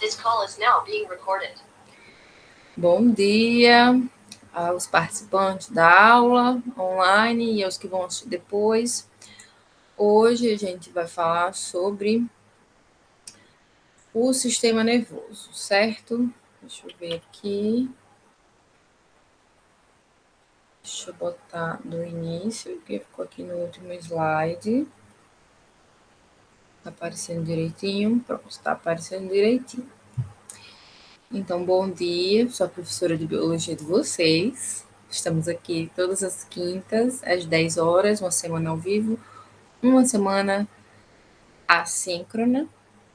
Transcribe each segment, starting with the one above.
This call is now being recorded. Bom dia aos participantes da aula online e aos que vão assistir depois. Hoje a gente vai falar sobre o sistema nervoso, certo? Deixa eu ver aqui. Deixa eu botar do início, que ficou aqui no último slide. Tá aparecendo direitinho? Pronto, está aparecendo direitinho. Então, bom dia, sou a professora de Biologia de vocês. Estamos aqui todas as quintas, às 10 horas, uma semana ao vivo, uma semana assíncrona,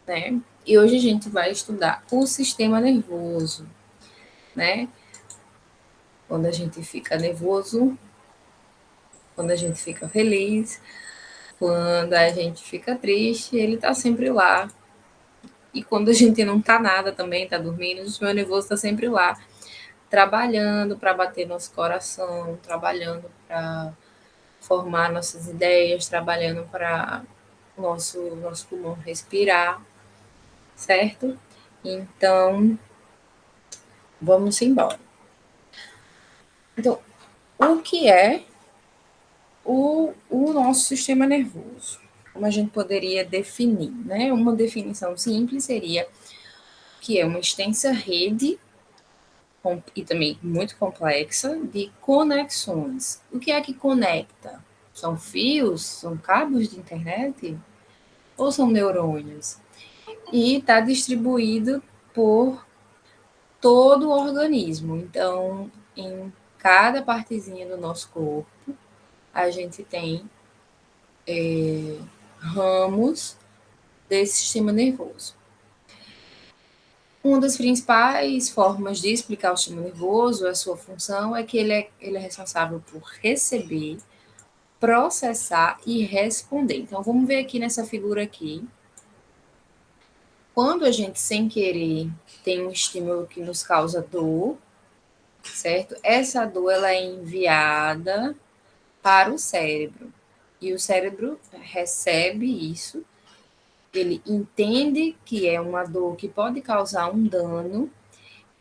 né? E hoje a gente vai estudar o sistema nervoso, né? Quando a gente fica nervoso, quando a gente fica feliz, quando a gente fica triste, ele tá sempre lá. E quando a gente não tá nada também, tá dormindo, o sistema nervoso tá sempre lá, trabalhando para bater nosso coração, trabalhando para formar nossas ideias, trabalhando para nosso pulmão respirar, certo? Então, vamos embora. Então, o que é o nosso sistema nervoso? Como a gente poderia definir, né? Uma definição simples seria que é uma extensa rede e também muito complexa de conexões. O que é que conecta? São fios? São cabos de internet? Ou são neurônios? E está distribuído por todo o organismo. Então, em cada partezinha do nosso corpo, a gente tem ramos desse sistema nervoso. Uma das principais formas de explicar o sistema nervoso, a sua função, é que ele é responsável por receber, processar e responder. Então, vamos ver aqui nessa figura aqui. Quando a gente, sem querer, tem um estímulo que nos causa dor, certo? Essa dor ela é enviada para o cérebro. E o cérebro recebe isso, ele entende que é uma dor que pode causar um dano,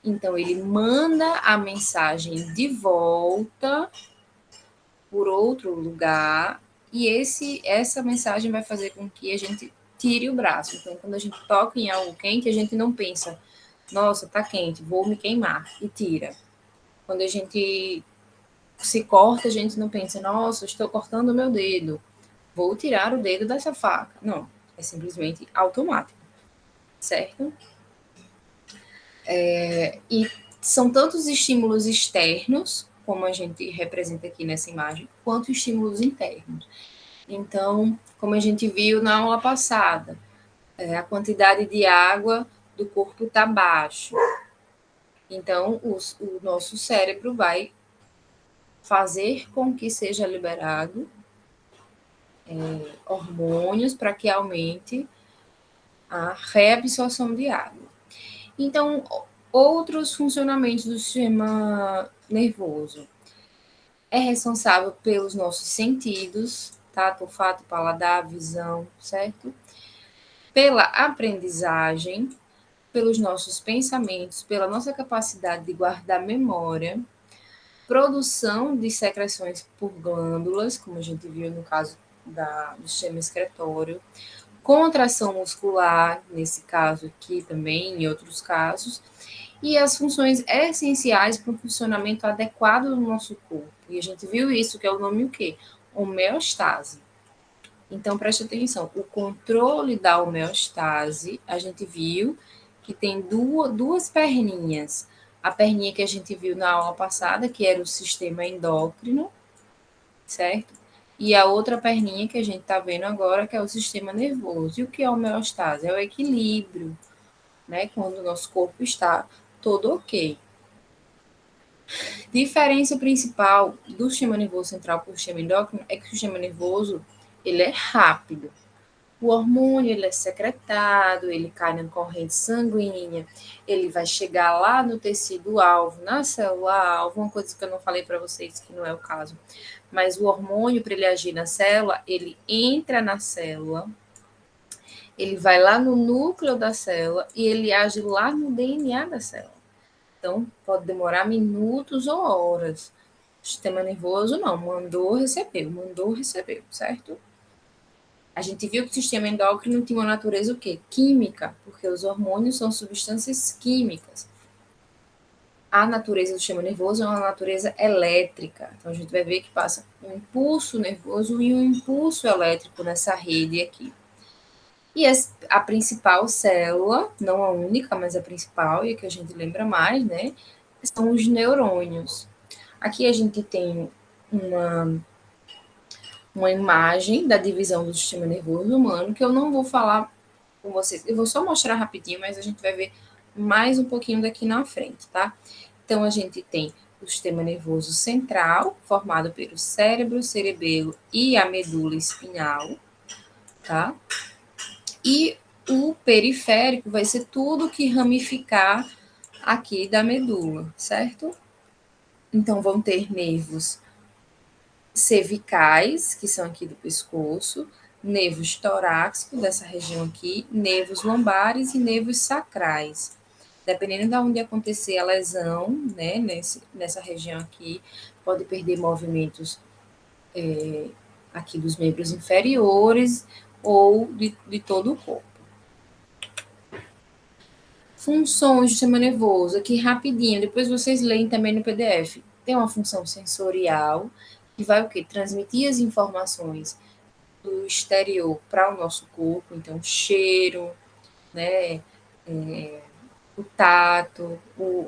então ele manda a mensagem de volta por outro lugar, e essa mensagem vai fazer com que a gente tire o braço. Então, quando a gente toca em algo quente, a gente não pensa, nossa, tá quente, vou me queimar, e tira. Quando a gente se corta, a gente não pensa, nossa, estou cortando o meu dedo, vou tirar o dedo dessa faca. Não, é simplesmente automático, certo? E são tantos estímulos externos, como a gente representa aqui nessa imagem, quanto estímulos internos. Então, como a gente viu na aula passada, a quantidade de água do corpo está baixa. Então, o nosso cérebro vai fazer com que seja liberado hormônios para que aumente a reabsorção de água. Então, outros funcionamentos do sistema nervoso. É responsável pelos nossos sentidos, tato, olfato, paladar, visão, certo? Pela aprendizagem, pelos nossos pensamentos, pela nossa capacidade de guardar memória, produção de secreções por glândulas, como a gente viu no caso do sistema excretório, contração muscular, nesse caso aqui também, em outros casos, e as funções essenciais para o funcionamento adequado do nosso corpo. E a gente viu isso, que é o nome o quê? Homeostase. Então, preste atenção, o controle da homeostase, a gente viu que tem duas perninhas. A perninha que a gente viu na aula passada, que era o sistema endócrino, certo? E a outra perninha que a gente está vendo agora, que é o sistema nervoso. E o que é a homeostase? É o equilíbrio, né? Quando o nosso corpo está todo ok. Diferença principal do sistema nervoso central para o sistema endócrino é que o sistema nervoso ele é rápido. O hormônio ele é secretado, ele cai na corrente sanguínea, ele vai chegar lá no tecido-alvo, na célula-alvo, uma coisa que eu não falei para vocês, que não é o caso. Mas o hormônio, para ele agir na célula, ele entra na célula, Ele vai lá no núcleo da célula e ele age lá no DNA da célula. Então, pode demorar minutos ou horas. O sistema nervoso não, mandou, recebeu, certo? A gente viu que o sistema endócrino tinha uma natureza o quê? Química, porque os hormônios são substâncias químicas. A natureza do sistema nervoso é uma natureza elétrica. Então, a gente vai ver que passa um impulso nervoso e um impulso elétrico nessa rede aqui. E a principal célula, não a única, mas a principal, e a que a gente lembra mais, né, são os neurônios. Aqui a gente tem uma imagem da divisão do sistema nervoso humano, que eu não vou falar com vocês, eu vou só mostrar rapidinho, mas a gente vai ver mais um pouquinho daqui na frente, tá? Então, a gente tem o sistema nervoso central, formado pelo cérebro, cerebelo e a medula espinhal, tá? E o periférico vai ser tudo que ramificar aqui da medula, certo? Então, vão ter nervos cervicais, que são aqui do pescoço, nervos torácicos, dessa região aqui, nervos lombares e nervos sacrais. Dependendo de onde acontecer a lesão, né, nessa região aqui, pode perder movimentos aqui dos membros inferiores ou de todo o corpo. Funções do sistema nervoso, aqui rapidinho, depois vocês leem também no PDF. Tem uma função sensorial, que vai o quê? Transmitir as informações do exterior para o nosso corpo, então cheiro, né, o tato,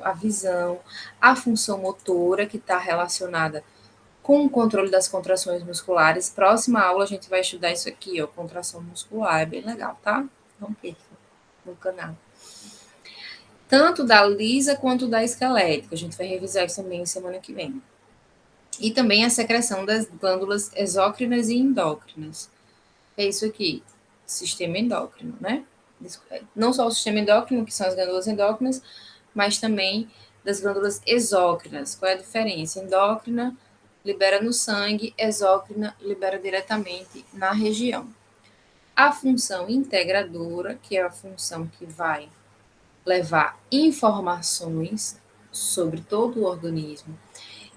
a visão, a função motora, que está relacionada com o controle das contrações musculares. Próxima aula a gente vai estudar isso aqui, ó, contração muscular, é bem legal, tá? Não perca no canal. Tanto da lisa quanto da esquelética. A gente vai revisar isso também semana que vem. E também a secreção das glândulas exócrinas e endócrinas. É isso aqui, sistema endócrino, né? Não só o sistema endócrino, que são as glândulas endócrinas, mas também das glândulas exócrinas. Qual é a diferença? Endócrina libera no sangue, exócrina libera diretamente na região. A função integradora, que é a função que vai levar informações sobre todo o organismo.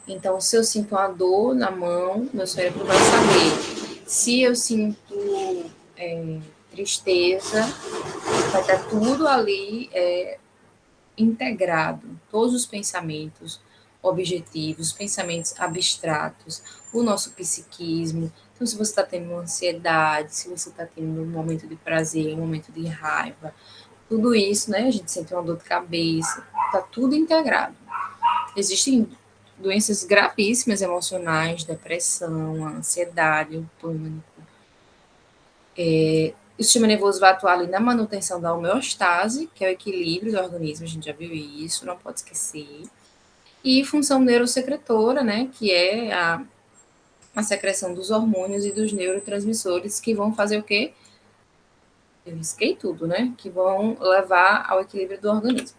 Então, se eu sinto uma dor na mão, meu cérebro vai saber. Se eu sinto tristeza, vai estar tudo ali integrado. Todos os pensamentos objetivos, pensamentos abstratos, o nosso psiquismo. Então, se você está tendo uma ansiedade, se você está tendo um momento de prazer, um momento de raiva, tudo isso, né? A gente sente uma dor de cabeça, está tudo integrado. Existem doenças gravíssimas emocionais, depressão, ansiedade, o pânico. O sistema nervoso vai atuar ali na manutenção da homeostase, que é o equilíbrio do organismo, a gente já viu isso, não pode esquecer. E função neurosecretora, né, que é a secreção dos hormônios e dos neurotransmissores, que vão fazer o quê? Eu risquei tudo, né? Que vão levar ao equilíbrio do organismo.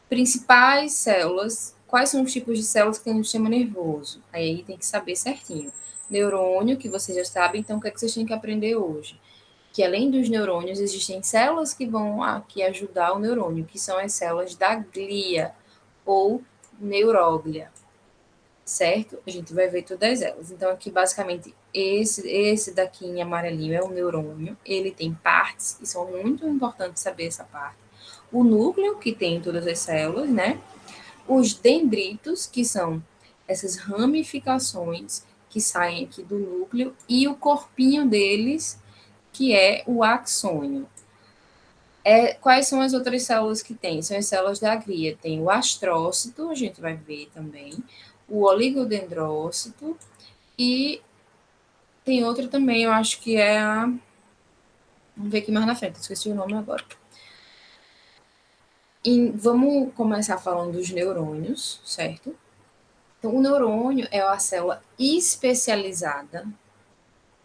Principais células. Quais são os tipos de células que tem no sistema nervoso? Aí tem que saber certinho. Neurônio, que vocês já sabem, então o que é que vocês têm que aprender hoje? Que além dos neurônios, existem células que vão aqui ajudar o neurônio, que são as células da glia, ou neuróglia, certo? A gente vai ver todas elas. Então, aqui, basicamente, esse daqui em amarelinho é o neurônio. Ele tem partes, e são muito importantes saber essa parte. O núcleo, que tem todas as células, né? Os dendritos, que são essas ramificações que saem aqui do núcleo, e o corpinho deles, que é o axônio. Quais são as outras células que tem? São as células da glia. Tem o astrócito, a gente vai ver também, o oligodendrócito, e tem outra também, eu acho que é a... Vamos ver aqui mais na frente, esqueci o nome agora. E vamos começar falando dos neurônios, certo? Então, o neurônio é a célula especializada.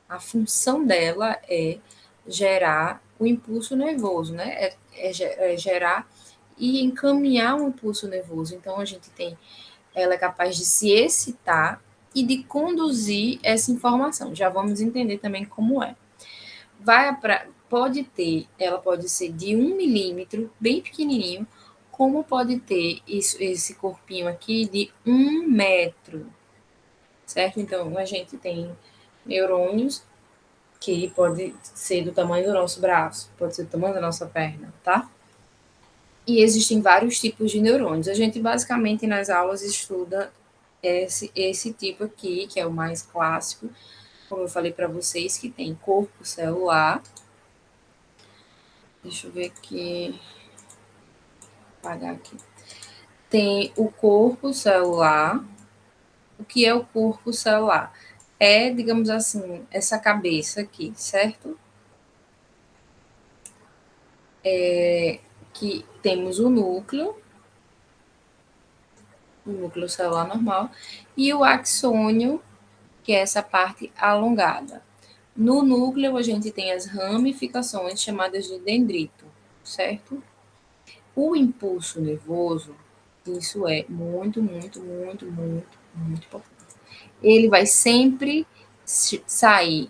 A função dela é gerar o impulso nervoso, né? É gerar e encaminhar um impulso nervoso. Então, a gente tem, ela é capaz de se excitar e de conduzir essa informação. Já vamos entender também como é. ela pode ser de 1 milímetro, bem pequenininho, como pode ter esse corpinho aqui de 1 metro, certo? Então, a gente tem neurônios que pode ser do tamanho do nosso braço, pode ser do tamanho da nossa perna, tá? E existem vários tipos de neurônios. A gente, basicamente, nas aulas estuda esse tipo aqui, que é o mais clássico, como eu falei para vocês, que tem corpo celular. Deixa eu ver aqui. Apagar aqui. Tem o corpo celular. O que é o corpo celular? É, digamos assim, essa cabeça aqui, certo? Que temos o núcleo celular normal, e o axônio, que é essa parte alongada. No núcleo, a gente tem as ramificações chamadas de dendrito, certo? O impulso nervoso, isso é muito, muito, muito, muito, muito importante. Ele vai sempre sair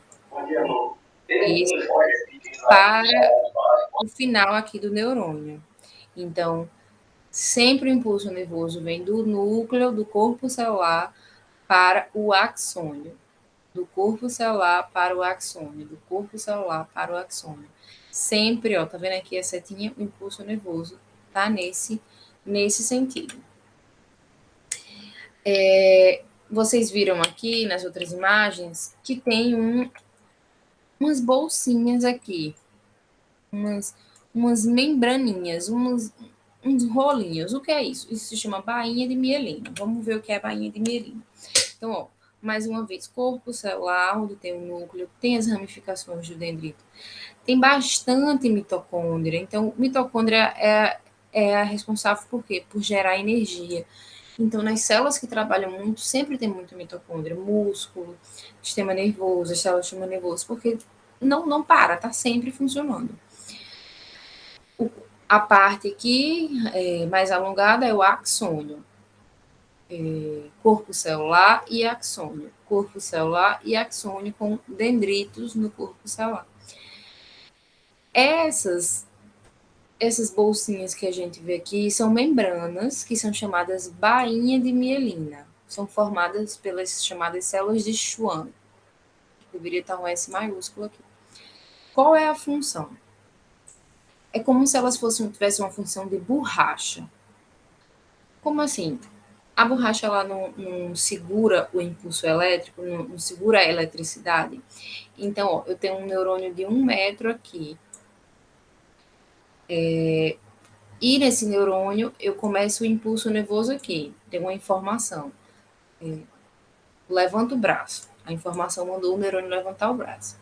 para o final aqui do neurônio. Então, sempre o impulso nervoso vem do núcleo do corpo celular para o axônio, do corpo celular para o axônio, do corpo celular para o axônio. Sempre, ó, tá vendo aqui a setinha? O impulso nervoso tá nesse sentido. Vocês viram aqui nas outras imagens que tem umas bolsinhas aqui, umas membraninhas, uns rolinhos. O que é isso? Isso se chama bainha de mielina. Vamos ver o que é bainha de mielina. Então, ó, mais uma vez, corpo celular, onde tem o núcleo, tem as ramificações do dendrito. Tem bastante mitocôndria. Então, mitocôndria é a responsável por quê? Por gerar energia. Então, nas células que trabalham muito, sempre tem muito mitocôndria, músculo, sistema nervoso, as células do sistema nervoso, porque não para, está sempre funcionando. A parte aqui mais alongada é o axônio. Corpo celular e axônio. Corpo celular e axônio com dendritos no corpo celular. Essas bolsinhas que a gente vê aqui são membranas que são chamadas bainha de mielina. São formadas pelas chamadas células de Schwann. Deveria estar um S maiúsculo aqui. Qual é a função? É como se elas tivessem uma função de borracha. Como assim? A borracha ela não segura o impulso elétrico, não segura a eletricidade. Então, ó, eu tenho um neurônio de 1 metro aqui. E nesse neurônio, eu começo o impulso nervoso aqui. Tem uma informação. Levanta o braço. A informação mandou o neurônio levantar o braço.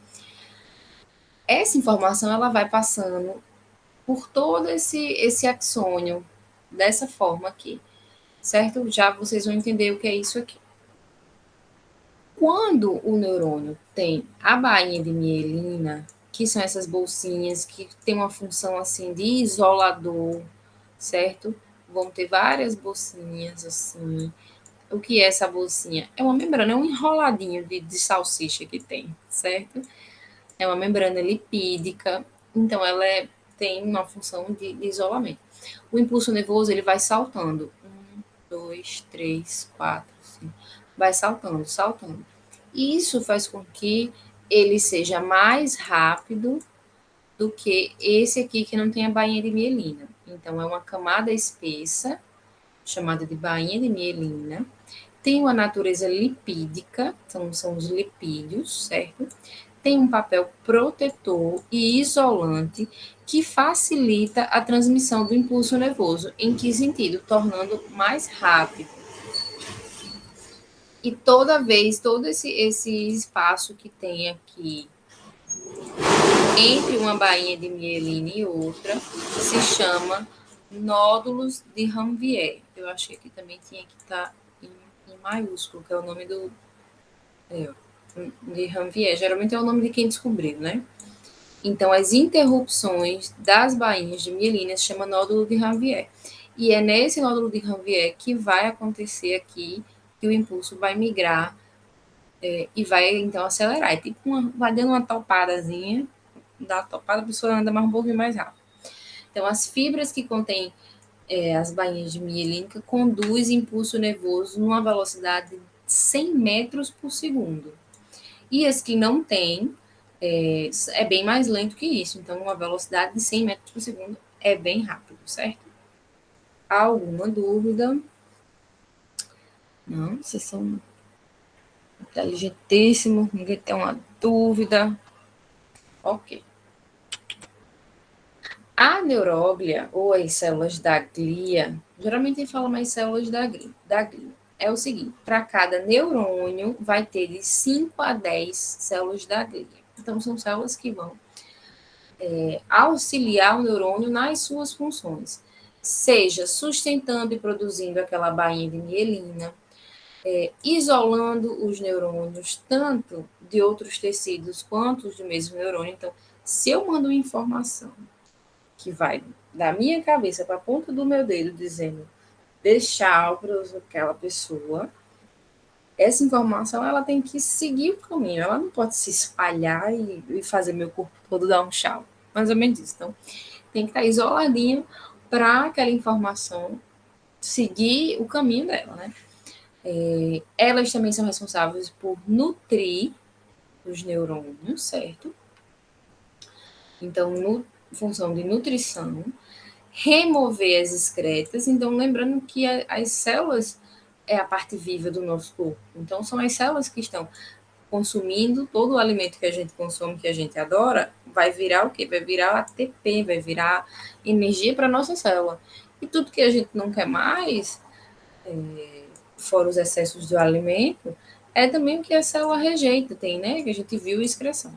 Essa informação ela vai passando por todo esse axônio, dessa forma aqui. Certo? Já vocês vão entender o que é isso aqui. Quando o neurônio tem a bainha de mielina, que são essas bolsinhas que tem uma função assim de isolador, certo? Vão ter várias bolsinhas assim. O que é essa bolsinha? É uma membrana, é um enroladinho de salsicha que tem, certo? É uma membrana lipídica, então ela tem uma função de isolamento. O impulso nervoso ele vai saltando. 1, 2, 3, 4, 5. Vai saltando, saltando. E isso faz com que ele seja mais rápido do que esse aqui que não tem a bainha de mielina. Então, é uma camada espessa, chamada de bainha de mielina. Tem uma natureza lipídica, então são os lipídios, certo? Tem um papel protetor e isolante que facilita a transmissão do impulso nervoso. Em que sentido? Tornando mais rápido. E toda vez, todo esse espaço que tem aqui entre uma bainha de mielina e outra se chama nódulos de Ranvier. Eu acho que aqui também tinha que estar em maiúsculo, que é o nome de Ranvier. Geralmente é o nome de quem descobriu, né? Então, as interrupções das bainhas de mielina se chama nódulo de Ranvier. E é nesse nódulo de Ranvier que vai acontecer aqui que o impulso vai migrar e vai, então, acelerar. É tipo vai dando uma topadazinha dá topada, a pessoa anda mais um pouquinho mais rápido. Então, as fibras que contêm as bainhas de mielina conduzem impulso nervoso numa velocidade de 100 metros por segundo. E as que não têm, é bem mais lento que isso. Então, uma velocidade de 100 metros por segundo é bem rápido, certo? Alguma dúvida? Não, vocês são inteligentíssimos, ninguém tem uma dúvida. Ok. A neuróglia, ou as células da glia, geralmente a gente fala mais células da glia. É o seguinte, para cada neurônio vai ter de 5 a 10 células da glia. Então, são células que vão auxiliar o neurônio nas suas funções, seja sustentando e produzindo aquela bainha de mielina, isolando os neurônios, tanto de outros tecidos quanto os do mesmo neurônio. Então, se eu mando uma informação que vai da minha cabeça para a ponta do meu dedo, dizendo deixar para aquela pessoa, essa informação ela tem que seguir o caminho, ela não pode se espalhar e fazer meu corpo todo dar um tchau. Mais ou menos isso. Então, tem que estar isoladinho para aquela informação seguir o caminho dela, né? Elas também são responsáveis por nutrir os neurônios, certo? Então, função de nutrição, remover as excretas. Então, lembrando que as células é a parte viva do nosso corpo. Então, são as células que estão consumindo todo o alimento que a gente consome, que a gente adora, vai virar o quê? Vai virar ATP, vai virar energia para a nossa célula. E tudo que a gente não quer mais, fora os excessos do alimento, é também o que a célula rejeita, tem, né? Que a gente viu excreção.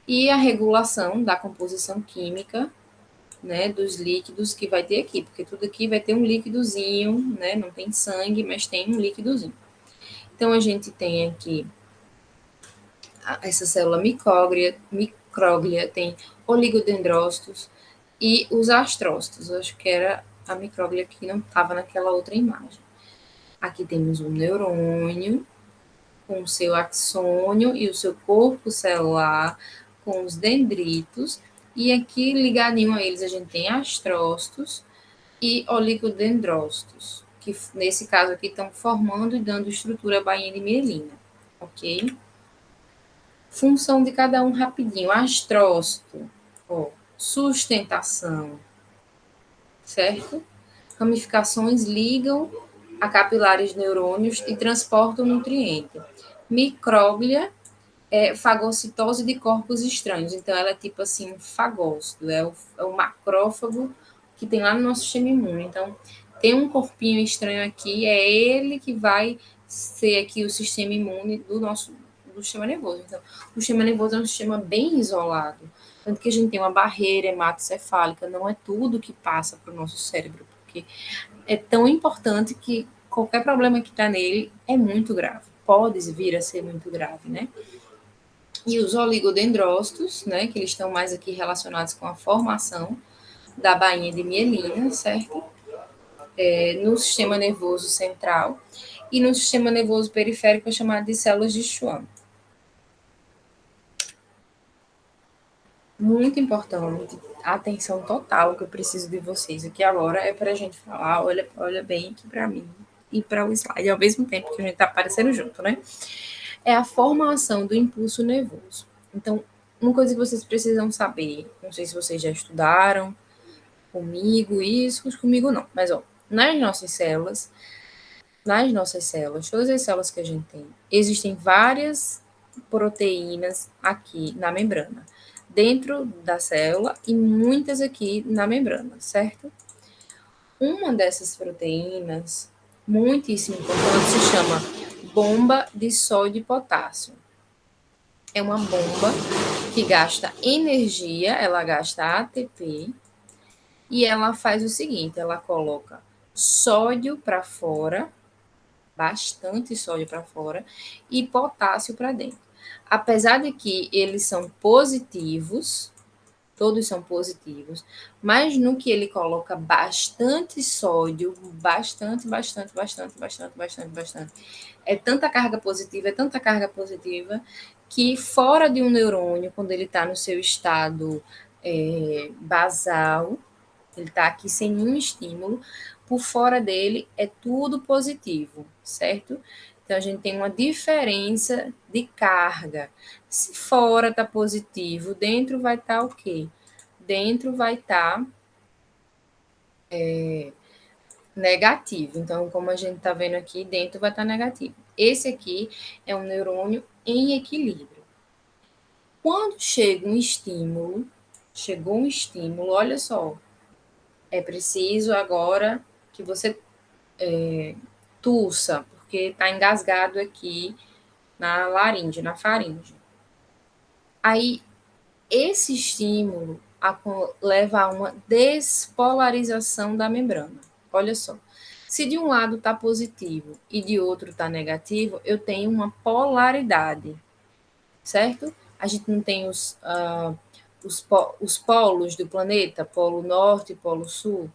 E a regulação da composição química, né, dos líquidos que vai ter aqui, porque tudo aqui vai ter um líquidozinho, né? Não tem sangue, mas tem um líquidozinho. Então, a gente tem aqui essa célula micróglia, tem oligodendrócitos e os astrócitos. Eu acho que era a micróglia que não estava naquela outra imagem. Aqui temos um neurônio com o seu axônio e o seu corpo celular com os dendritos. E aqui, ligadinho a eles, a gente tem astrócitos e oligodendrócitos, que nesse caso aqui estão formando e dando estrutura à bainha de mielina, ok? Função de cada um rapidinho. Astrócito, sustentação, certo? Ramificações ligam a capilares neurônios e transportam nutriente. Micróglia é fagocitose de corpos estranhos. Então, ela é tipo assim, um fagócito, é o macrófago que tem lá no nosso sistema imune. Então, tem um corpinho estranho aqui, é ele que vai ser aqui o sistema imune do sistema nervoso. Então, o sistema nervoso é um sistema bem isolado. Tanto que a gente tem uma barreira hematocefálica, não é tudo que passa para o nosso cérebro, porque é tão importante que qualquer problema que está nele é muito grave. Pode vir a ser muito grave, né? E os oligodendrócitos, né, que eles estão mais aqui relacionados com a formação da bainha de mielina, certo? No sistema nervoso central e no sistema nervoso periférico é chamado de células de Schwann. Muito importante, atenção total que eu preciso de vocês aqui agora é para a gente falar, olha bem aqui para mim e para o slide ao mesmo tempo que a gente está aparecendo junto, né? É a formação do impulso nervoso. Então, uma coisa que vocês precisam saber, não sei se vocês já estudaram comigo isso, comigo não, mas nas nossas células, todas as células que a gente tem, existem várias proteínas aqui na membrana, dentro da célula e muitas aqui na membrana, certo? Uma dessas proteínas, muitíssimo importante, se chama bomba de sódio e potássio. É uma bomba que gasta energia, ela gasta ATP, e ela faz o seguinte, ela coloca sódio para fora, bastante sódio para fora, e potássio para dentro. Apesar de que eles são positivos, todos são positivos, mas no que ele coloca bastante sódio, bastante. É tanta carga positiva, que fora de um neurônio, quando ele está no seu estado basal, ele está aqui sem nenhum estímulo, por fora dele é tudo positivo, certo? Então a gente tem uma diferença de carga. Se fora está positivo, dentro vai estar o quê? Dentro vai estar negativo. Então, como a gente está vendo aqui, dentro vai estar negativo. Esse aqui é um neurônio em equilíbrio. Quando chegou um estímulo, olha só, é preciso agora que você tussa, porque está engasgado aqui na laringe, na faringe. Aí, esse estímulo leva a uma despolarização da membrana. Olha só, se de um lado está positivo e de outro está negativo, eu tenho uma polaridade, certo? A gente não tem os polos do planeta, polo norte e polo sul.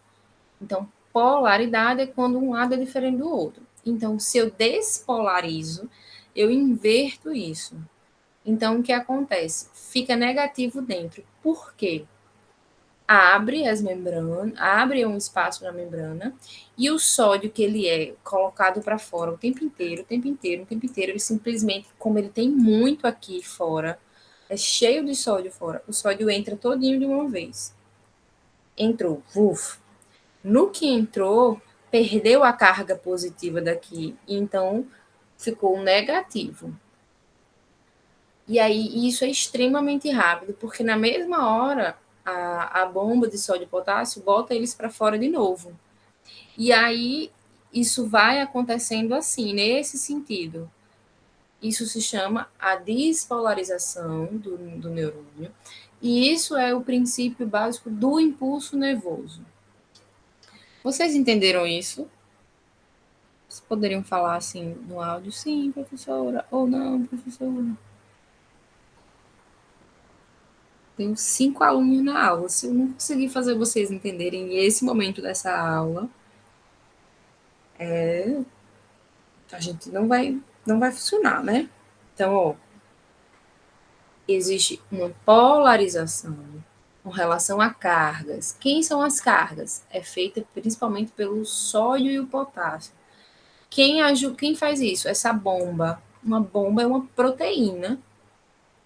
Então, polaridade é quando um lado é diferente do outro. Então, se eu despolarizo, eu inverto isso. Então, o que acontece? Fica negativo dentro. Por quê? Abre as membranas, abre um espaço na membrana e o sódio que ele é colocado para fora o tempo inteiro, ele simplesmente, como ele tem muito aqui fora, é cheio de sódio fora, o sódio entra todinho de uma vez. Entrou, uf. No que entrou, perdeu a carga positiva daqui, então ficou negativo. E aí isso é extremamente rápido, porque na mesma hora a bomba de sódio e potássio bota eles para fora de novo. E aí isso vai acontecendo assim, nesse sentido. Isso se chama a despolarização do neurônio. E isso é o princípio básico do impulso nervoso. Vocês entenderam isso? Vocês poderiam falar assim no áudio, sim, professora, ou não, professora. Tenho 5 alunos na aula. Se eu não conseguir fazer vocês entenderem esse momento dessa aula, a gente não vai funcionar, né? Então, ó, existe uma polarização com relação a cargas. Quem são as cargas? É feita principalmente pelo sódio e o potássio. Quem faz isso? Essa bomba. Uma bomba é uma proteína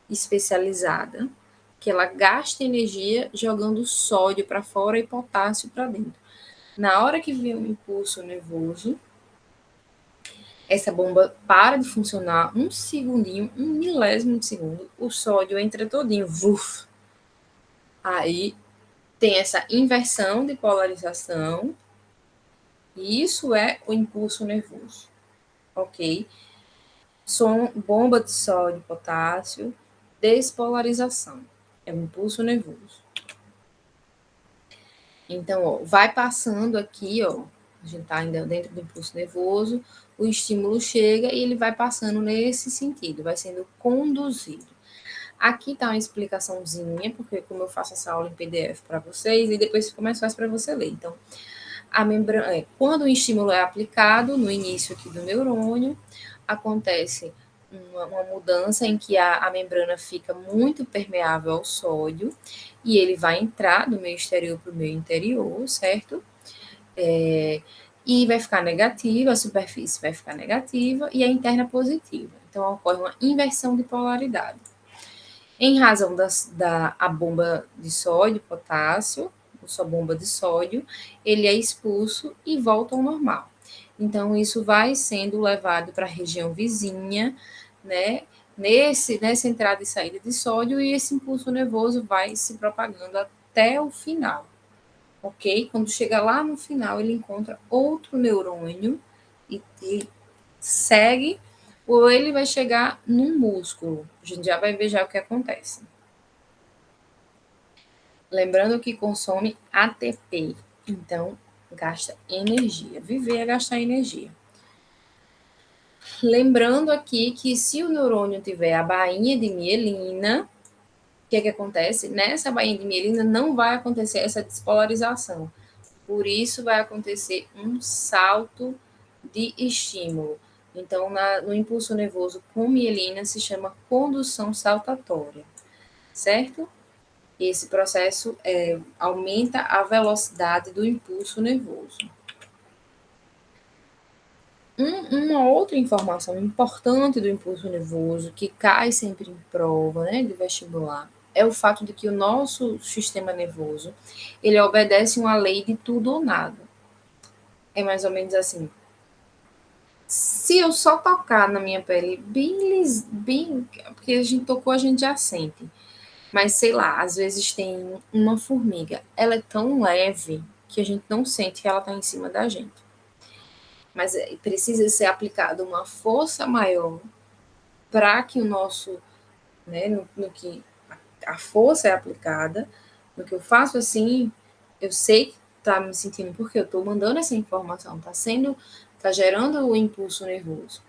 especializada que ela gasta energia jogando sódio para fora e potássio para dentro. Na hora que vem um impulso nervoso, essa bomba para de funcionar um segundinho, um milésimo de segundo, o sódio entra todinho, vuf. Aí tem essa inversão de polarização, e isso é o impulso nervoso, ok? Bomba de sódio e potássio, despolarização, é o impulso nervoso. Então, ó, vai passando aqui, ó, a gente está ainda dentro do impulso nervoso, o estímulo chega e ele vai passando nesse sentido, vai sendo conduzido. Aqui está uma explicaçãozinha, porque como eu faço essa aula em PDF para vocês, e depois fica mais fácil para você ler. Então, a membrana, quando o estímulo é aplicado no início aqui do neurônio, acontece uma mudança em que a membrana fica muito permeável ao sódio e ele vai entrar do meio exterior para o meio interior, certo? E vai ficar negativa, a superfície vai ficar negativa e a interna positiva. Então, ocorre uma inversão de polaridade. Em razão da bomba de sódio, potássio, sua bomba de sódio, ele é expulso e volta ao normal. Então, isso vai sendo levado para a região vizinha, né? Nessa entrada e saída de sódio, e esse impulso nervoso vai se propagando até o final, ok? Quando chega lá no final, ele encontra outro neurônio e segue, ou ele vai chegar num músculo. A gente já vai ver já o que acontece. Lembrando que consome ATP, então gasta energia. Viver é gastar energia. Lembrando aqui que se o neurônio tiver a bainha de mielina, o que acontece? Nessa bainha de mielina não vai acontecer essa despolarização. Por isso vai acontecer um salto de estímulo. Então, no impulso nervoso com mielina se chama condução saltatória, certo? Esse processo aumenta a velocidade do impulso nervoso. Uma outra informação importante do impulso nervoso, que cai sempre em prova, né, de vestibular, é o fato de que o nosso sistema nervoso, ele obedece uma lei de tudo ou nada. É mais ou menos assim. Se eu só tocar na minha pele bem, porque a gente tocou, a gente já sente. Mas sei lá, às vezes tem uma formiga, ela é tão leve que a gente não sente que ela está em cima da gente. Mas precisa ser aplicada uma força maior para que o nosso, né, no que a força é aplicada, no que eu faço assim, eu sei que tá me sentindo porque eu estou mandando essa informação, tá gerando o impulso nervoso.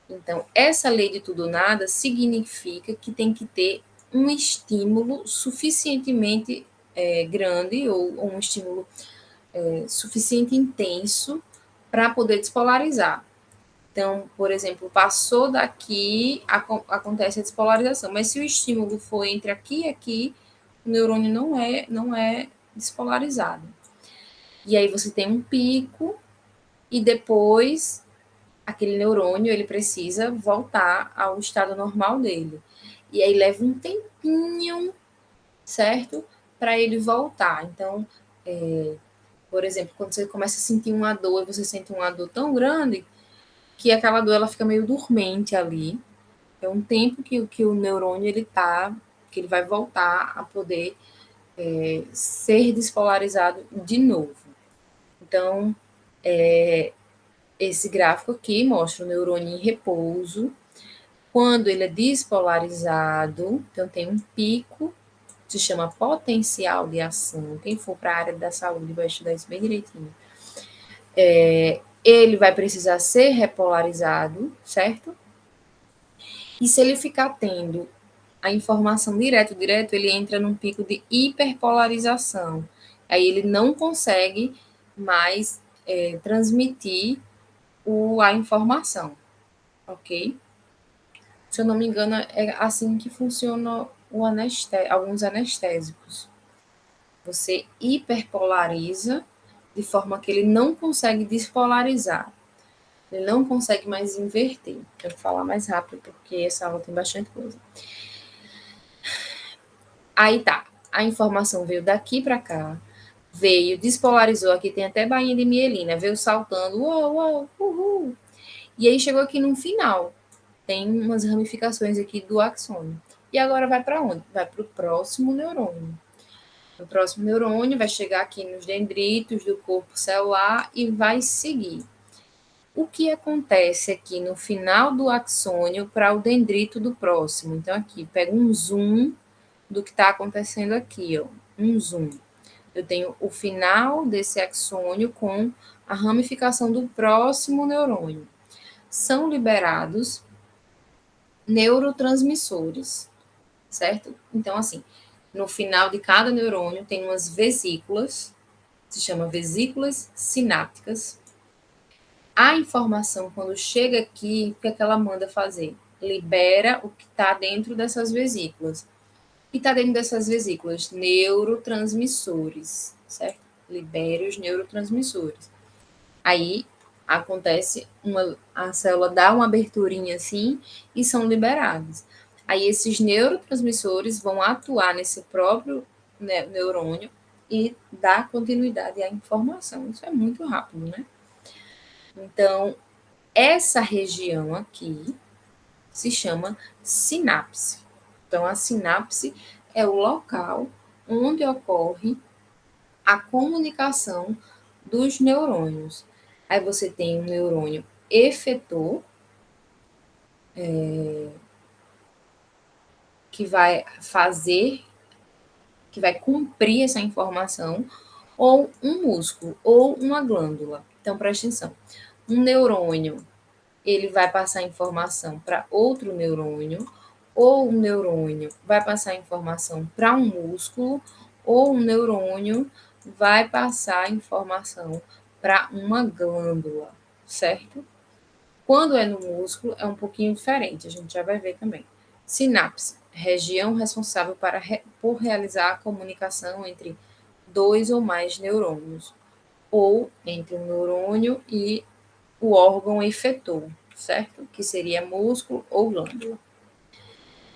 Então, essa lei de tudo ou nada significa que tem que ter um estímulo suficientemente grande ou um estímulo suficiente intenso para poder despolarizar. Então, por exemplo, passou daqui, acontece a despolarização. Mas se o estímulo for entre aqui e aqui, o neurônio não é despolarizado. E aí você tem um pico e depois aquele neurônio ele precisa voltar ao estado normal dele. E aí leva um tempinho, certo? Para ele voltar. Então, por exemplo, quando você começa a sentir uma dor, e você sente uma dor tão grande que aquela dor ela fica meio dormente ali. É um tempo que o neurônio ele tá, que ele vai voltar a poder ser despolarizado de novo. Então, esse gráfico aqui mostra o neurônio em repouso. Quando ele é despolarizado, então tem um pico, se chama potencial de ação. Quem for para a área da saúde vai estudar isso bem direitinho. Ele vai precisar ser repolarizado, certo? E se ele ficar tendo a informação direto, ele entra num pico de hiperpolarização. Aí ele não consegue mais transmitir a informação, ok? Se eu não me engano, é assim que funciona alguns anestésicos. Você hiperpolariza de forma que ele não consegue despolarizar. Ele não consegue mais inverter. Eu vou falar mais rápido porque essa aula tem bastante coisa. Aí tá, a informação veio daqui para cá, veio, despolarizou, aqui tem até bainha de mielina, veio saltando, uou, uou, uhul. E aí chegou aqui no final, tem umas ramificações aqui do axônio. E agora vai para onde? Vai para o próximo neurônio. O próximo neurônio vai chegar aqui nos dendritos do corpo celular e vai seguir. O que acontece aqui no final do axônio para o dendrito do próximo? Então, aqui, pega um zoom do que está acontecendo aqui, ó, um zoom. Eu tenho o final desse axônio com a ramificação do próximo neurônio. São liberados neurotransmissores, certo? Então, assim, no final de cada neurônio tem umas vesículas, se chama vesículas sinápticas. A informação, quando chega aqui, o que é que ela manda fazer? Libera o que está dentro dessas vesículas. E está dentro dessas vesículas? Neurotransmissores, certo? Libera os neurotransmissores. Aí acontece a célula dá uma aberturinha assim e são liberados. Aí esses neurotransmissores vão atuar nesse próprio neurônio e dar continuidade à informação. Isso é muito rápido, né? Então, essa região aqui se chama sinapse. Então, a sinapse é o local onde ocorre a comunicação dos neurônios. Aí você tem um neurônio efetor, que vai fazer, que vai cumprir essa informação, ou um músculo, ou uma glândula. Então, presta atenção. Um neurônio, ele vai passar informação para outro neurônio, ou um neurônio vai passar informação para um músculo, ou um neurônio vai passar informação para uma glândula, certo? Quando é no músculo, é um pouquinho diferente, a gente já vai ver também. Sinapse, região responsável por realizar a comunicação entre dois ou mais neurônios, ou entre um neurônio e o órgão efetor, certo? Que seria músculo ou glândula.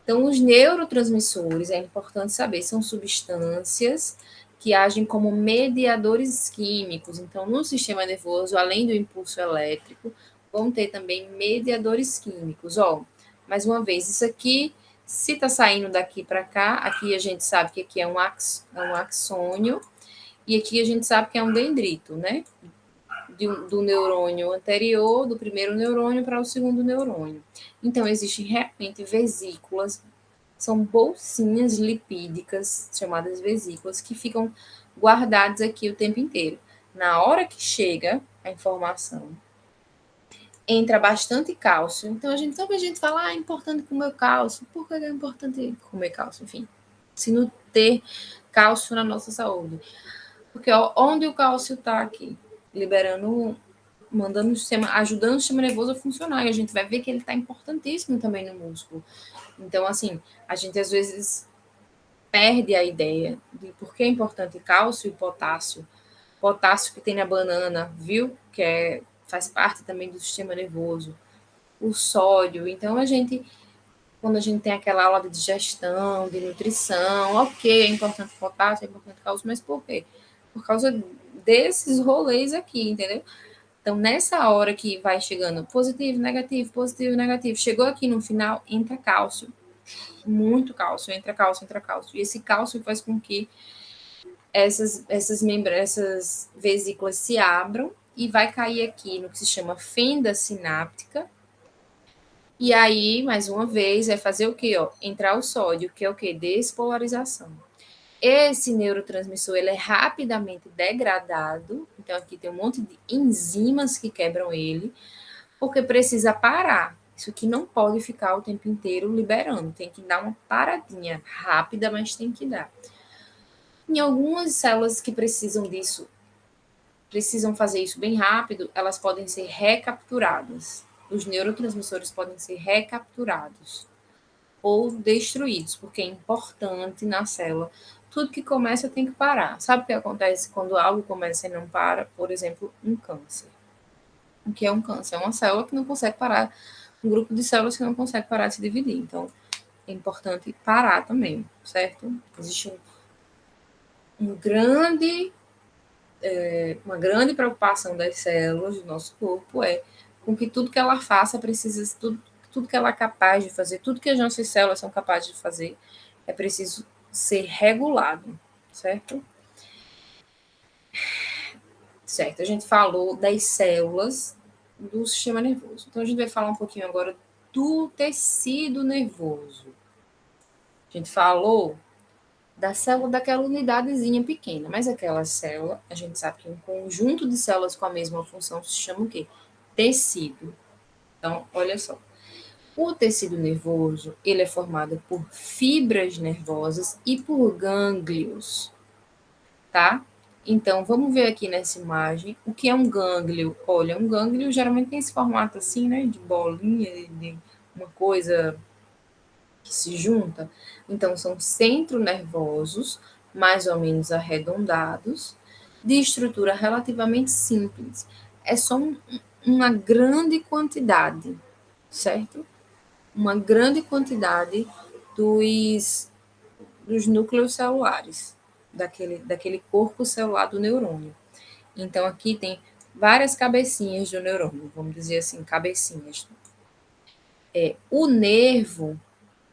Então, os neurotransmissores, é importante saber, são substâncias que agem como mediadores químicos. Então, no sistema nervoso, além do impulso elétrico, vão ter também mediadores químicos. Ó, mais uma vez, isso aqui, se está saindo daqui para cá, aqui a gente sabe que aqui é um axônio, e aqui a gente sabe que é um dendrito, né? Do neurônio anterior, do primeiro neurônio para o segundo neurônio. Então, existem realmente vesículas, são bolsinhas lipídicas, chamadas vesículas, que ficam guardadas aqui o tempo inteiro. Na hora que chega a informação, entra bastante cálcio. Então, a gente fala, é importante comer cálcio. Por que é importante comer cálcio? Enfim, se não ter cálcio na nossa saúde. Porque ó, onde o cálcio está aqui? Liberando, mandando o sistema, ajudando o sistema nervoso a funcionar. E a gente vai ver que ele está importantíssimo também no músculo. Então, assim, a gente às vezes perde a ideia de por que é importante cálcio e potássio. Potássio que tem na banana, viu? Faz parte também do sistema nervoso. O sódio. Então, quando a gente tem aquela aula de digestão, de nutrição, ok, é importante potássio, é importante cálcio, mas por quê? Por causa desses rolês aqui, entendeu? Então, nessa hora que vai chegando positivo, negativo, chegou aqui no final, entra cálcio. Muito cálcio, entra cálcio, entra cálcio. E esse cálcio faz com que essas vesículas se abram e vai cair aqui no que se chama fenda sináptica. E aí, mais uma vez, vai fazer o quê? Ó? Entrar o sódio, que é o quê? Despolarização. Esse neurotransmissor ele é rapidamente degradado, então aqui tem um monte de enzimas que quebram ele, porque precisa parar. Isso aqui não pode ficar o tempo inteiro liberando, tem que dar uma paradinha rápida, mas tem que dar. Em algumas células que precisam disso, precisam fazer isso bem rápido, elas podem ser recapturadas. Os neurotransmissores podem ser recapturados ou destruídos, porque é importante na célula. Tudo que começa tem que parar. Sabe o que acontece quando algo começa e não para? Por exemplo, um câncer. O que é um câncer? É uma célula que não consegue parar, um grupo de células que não consegue parar de se dividir. Então, é importante parar também, certo? Existe uma grande preocupação das células do nosso corpo com que tudo que ela faça precisa, tudo que ela é capaz de fazer, tudo que as nossas células são capazes de fazer, é preciso ser regulado, certo? Certo, a gente falou das células do sistema nervoso. Então, a gente vai falar um pouquinho agora do tecido nervoso. A gente falou da célula daquela unidadezinha pequena, mas aquela célula, a gente sabe que um conjunto de células com a mesma função se chama o quê? Tecido. Então, olha só. O tecido nervoso, ele é formado por fibras nervosas e por gânglios, tá? Então, vamos ver aqui nessa imagem o que é um gânglio. Olha, um gânglio geralmente tem esse formato assim, né, de bolinha, de uma coisa que se junta. Então, são centros nervosos, mais ou menos arredondados, de estrutura relativamente simples. É só uma grande quantidade, certo? Uma grande quantidade dos núcleos celulares, daquele corpo celular do neurônio. Então, aqui tem várias cabecinhas do neurônio, vamos dizer assim, cabecinhas. O nervo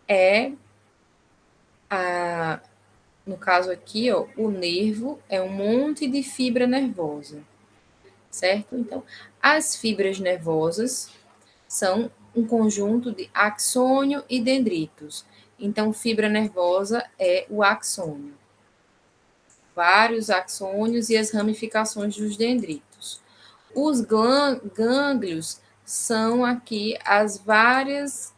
é no caso aqui, ó, o nervo é um monte de fibra nervosa, certo? Então, as fibras nervosas são um conjunto de axônio e dendritos. Então, fibra nervosa é o axônio. Vários axônios e as ramificações dos dendritos. Os gânglios são aqui as várias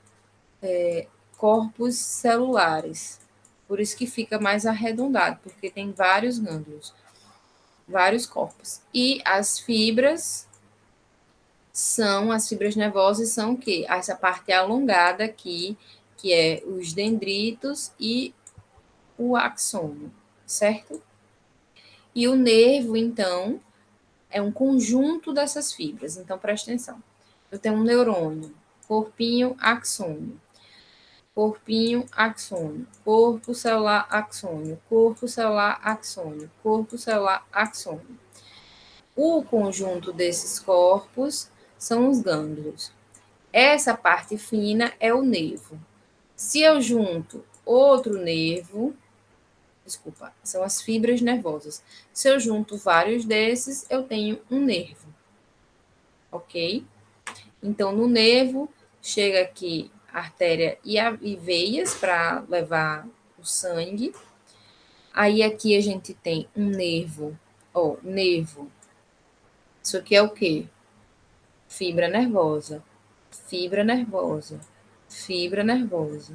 corpos celulares. Por isso que fica mais arredondado, porque tem vários gânglios, vários corpos. E as fibras As fibras nervosas são o quê? Essa parte alongada aqui, que é os dendritos e o axônio, certo? E o nervo, então, é um conjunto dessas fibras. Então, presta atenção. Eu tenho um neurônio, corpinho, axônio. Corpinho, axônio. Corpo celular, axônio. Corpo celular, axônio. Corpo celular, axônio. O conjunto desses corpos são os gânglios. Essa parte fina é o nervo. Se eu junto outro nervo, desculpa, são as fibras nervosas. Se eu junto vários desses, eu tenho um nervo, ok? Então, no nervo, chega aqui artéria e veias para levar o sangue. Aí aqui a gente tem um nervo, nervo. Isso aqui é o quê? Fibra nervosa, fibra nervosa, fibra nervosa.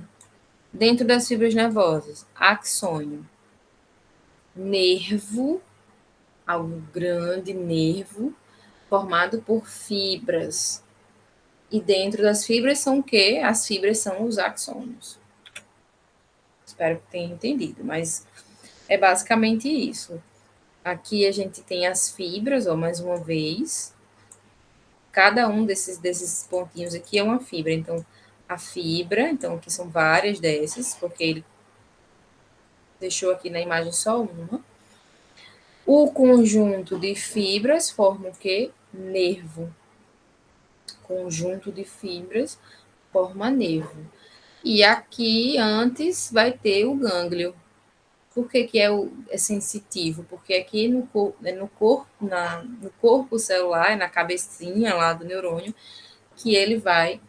Dentro das fibras nervosas, axônio, nervo, algo grande, nervo, formado por fibras. E dentro das fibras são o quê? As fibras são os axônios. Espero que tenha entendido, mas é basicamente isso. Aqui a gente tem as fibras, mais uma vez. Cada um desses pontinhos aqui é uma fibra. Então, a fibra, então aqui são várias dessas, porque ele deixou aqui na imagem só uma. O conjunto de fibras forma o quê? Nervo. Conjunto de fibras forma nervo. E aqui, antes, vai ter o gânglio. Por que é sensitivo? Porque aqui no corpo celular, na cabecinha lá do neurônio, que ele vai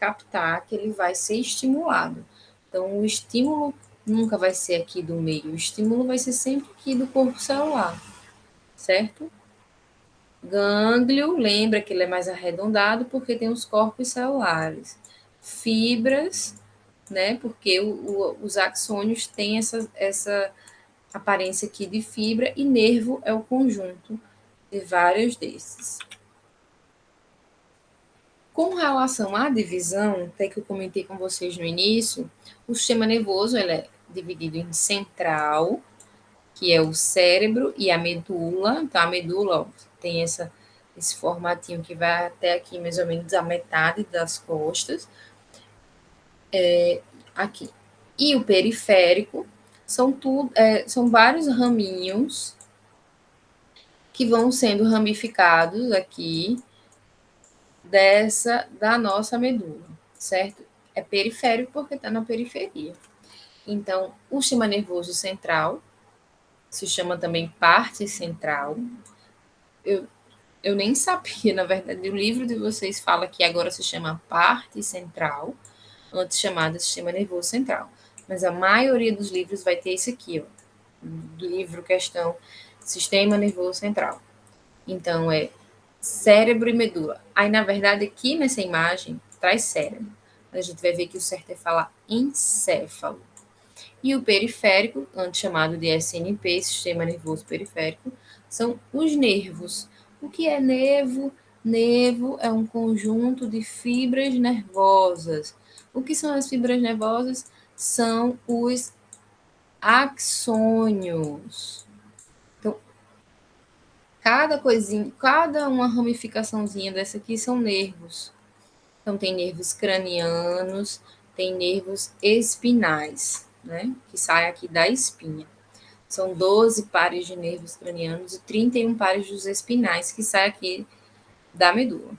captar, que ele vai ser estimulado. Então, o estímulo nunca vai ser aqui do meio, o estímulo vai ser sempre aqui do corpo celular, certo? Gânglio, lembra que ele é mais arredondado porque tem os corpos celulares. Fibras, né? Porque os axônios têm essa aparência aqui de fibra, e nervo é o conjunto de vários desses. Com relação à divisão, até que eu comentei com vocês no início, o sistema nervoso ele é dividido em central, que é o cérebro, e a medula. Então, a medula tem esse formatinho que vai até aqui, mais ou menos a metade das costas. Aqui. E o periférico são vários raminhos que vão sendo ramificados aqui da nossa medula, certo? É periférico porque está na periferia. Então, o sistema nervoso central se chama também parte central. Eu nem sabia, na verdade, o livro de vocês fala que agora se chama parte central, antes chamada sistema nervoso central. Mas a maioria dos livros vai ter esse aqui, ó. Livro questão sistema nervoso central. Então, é cérebro e medula. Aí, na verdade, aqui nessa imagem, traz cérebro. A gente vai ver que o certo é falar encéfalo. E o periférico, antes chamado de SNP, Sistema Nervoso Periférico, são os nervos. O que é nervo? Nervo é um conjunto de fibras nervosas. O que são as fibras nervosas? São os axônios. Então, cada uma ramificaçãozinha dessa aqui são nervos. Então, tem nervos cranianos, tem nervos espinais, né? Que saem aqui da espinha. São 12 pares de nervos cranianos e 31 pares dos espinais que saem aqui da medula.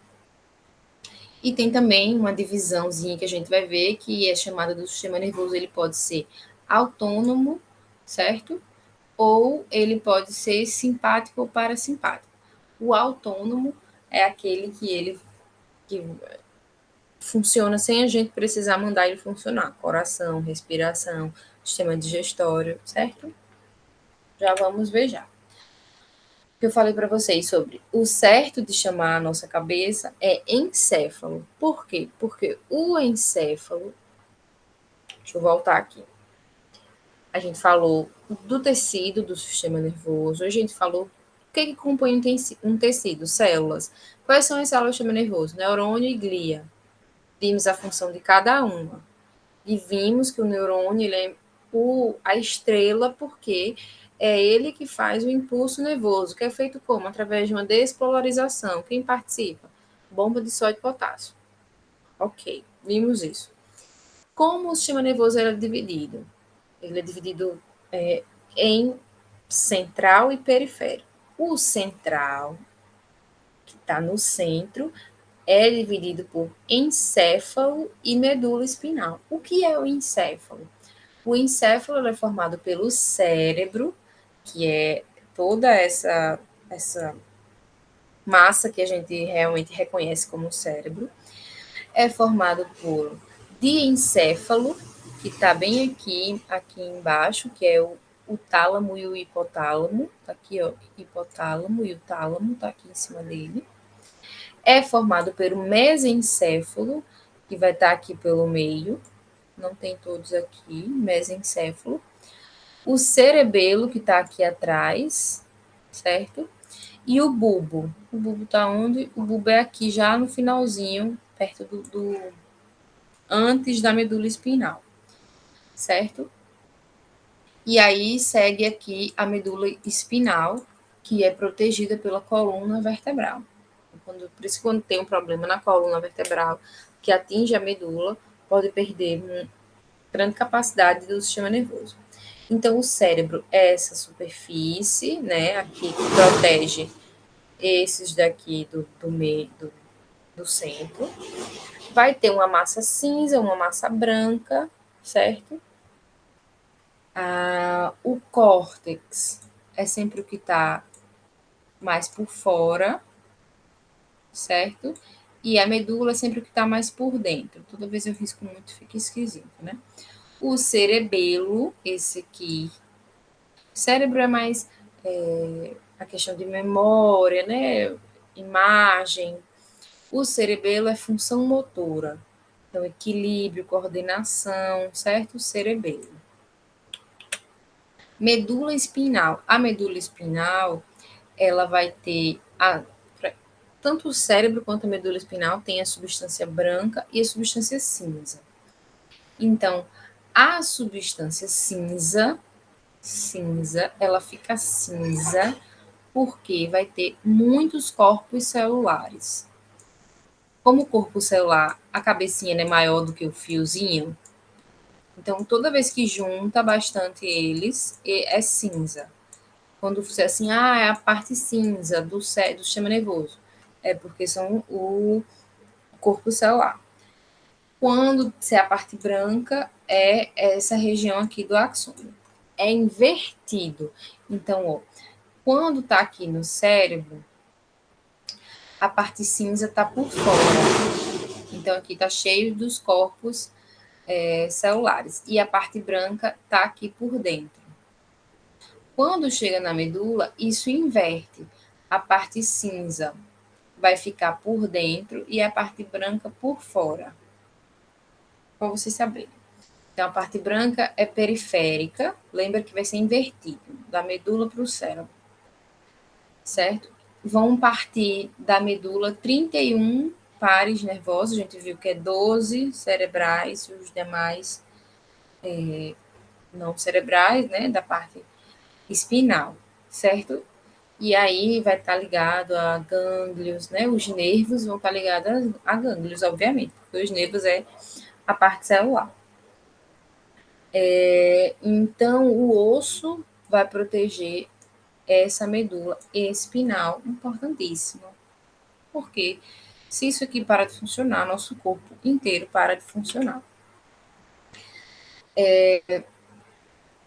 E tem também uma divisãozinha que a gente vai ver, que é chamada do sistema nervoso. Ele pode ser autônomo, certo? Ou ele pode ser simpático ou parasimpático. O autônomo é aquele que funciona sem a gente precisar mandar ele funcionar. Coração, respiração, sistema digestório, certo? Já vamos ver já. O que eu falei para vocês sobre o certo de chamar a nossa cabeça é encéfalo. Por quê? Porque o encéfalo... Deixa eu voltar aqui. A gente falou do tecido do sistema nervoso, a gente falou que compõe um tecido? Células. Quais são as células do sistema nervoso? Neurônio e glia. Vimos a função de cada uma. E vimos que o neurônio ele é a estrela, porque é ele que faz o impulso nervoso, que é feito como? Através de uma despolarização. Quem participa? Bomba de sódio e potássio. Ok, vimos isso. Como o sistema nervoso é dividido? Ele é dividido em central e periférico. O central, que está no centro, é dividido por encéfalo e medula espinal. O que é o encéfalo? O encéfalo é formado pelo cérebro, que é toda essa massa que a gente realmente reconhece como cérebro. É formado por diencéfalo, que está bem aqui embaixo, que é o tálamo e o hipotálamo. Está aqui, ó, hipotálamo e o tálamo está aqui em cima dele. É formado pelo mesencéfalo, que vai estar aqui pelo meio. Não tem todos aqui, mesencéfalo. O cerebelo, que está aqui atrás, certo? E o bulbo. O bulbo está onde? O bulbo é aqui já no finalzinho, perto antes da medula espinal, certo? E aí segue aqui a medula espinal, que é protegida pela coluna vertebral. Por isso, quando tem um problema na coluna vertebral que atinge a medula, pode perder uma grande capacidade do sistema nervoso. Então, o cérebro é essa superfície, né, aqui que protege esses daqui do meio, do centro. Vai ter uma massa cinza, uma massa branca, certo? O córtex é sempre o que está mais por fora, certo? E a medula é sempre o que está mais por dentro. Toda vez eu risco muito, fica esquisito, né? O cerebelo, esse aqui. O cérebro é mais a questão de memória, né? Imagem. O cerebelo é função motora. Então, equilíbrio, coordenação, certo? O cerebelo. Medula espinal. A medula espinal, ela vai ter tanto o cérebro quanto a medula espinal tem a substância branca e a substância cinza. Então, a substância cinza, ela fica cinza porque vai ter muitos corpos celulares. Como o corpo celular, a cabecinha é maior do que o fiozinho, então toda vez que junta bastante eles, é cinza. Quando você assim, é a parte cinza do sistema nervoso, é porque são o corpo celular. Quando se é a parte branca, é essa região aqui do axônio. É invertido. Então, ó, quando tá aqui no cérebro, a parte cinza tá por fora. Então, aqui tá cheio dos corpos celulares. E a parte branca tá aqui por dentro. Quando chega na medula, isso inverte. A parte cinza vai ficar por dentro e a parte branca por fora. Para vocês saberem. Então, a parte branca é periférica. Lembra que vai ser invertido, da medula para o cérebro. Certo? Vão partir da medula 31 pares nervosos. A gente viu que é 12 cerebrais e os demais não cerebrais, né? Da parte espinal, certo? E aí vai estar ligado a gânglios, né? Os nervos vão estar ligados a gânglios, obviamente, porque os nervos é a parte celular. Então, o osso vai proteger essa medula espinal, importantíssima. Porque se isso aqui para de funcionar, nosso corpo inteiro para de funcionar.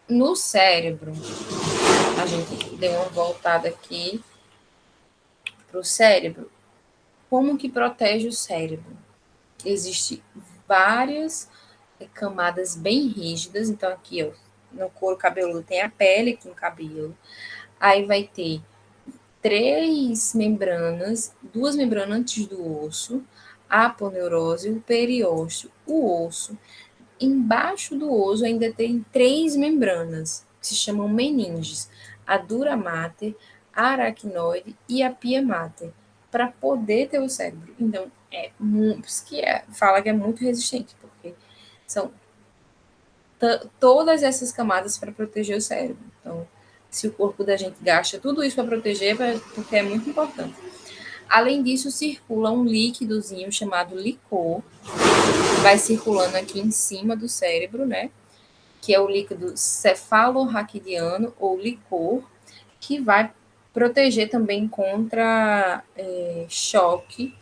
No cérebro, a gente deu uma voltada aqui para o cérebro. Como que protege o cérebro? Existem várias camadas bem rígidas. Então, aqui, ó, no couro cabeludo tem a pele com o cabelo. Aí vai ter 3 membranas, 2 membranas antes do osso, a aponeurose e o periósteo. O osso. Embaixo do osso ainda tem 3 membranas, que se chamam meninges. A dura mater, aracnoide e a pia mater, para poder ter o cérebro. Então, fala que é muito resistente, porque são todas essas camadas para proteger o cérebro. Então, se o corpo da gente gasta tudo isso para proteger, porque é muito importante. Além disso, circula um líquidozinho chamado licor, que vai circulando aqui em cima do cérebro, né? Que é o líquido cefalorraquidiano ou licor, que vai proteger também contra choque,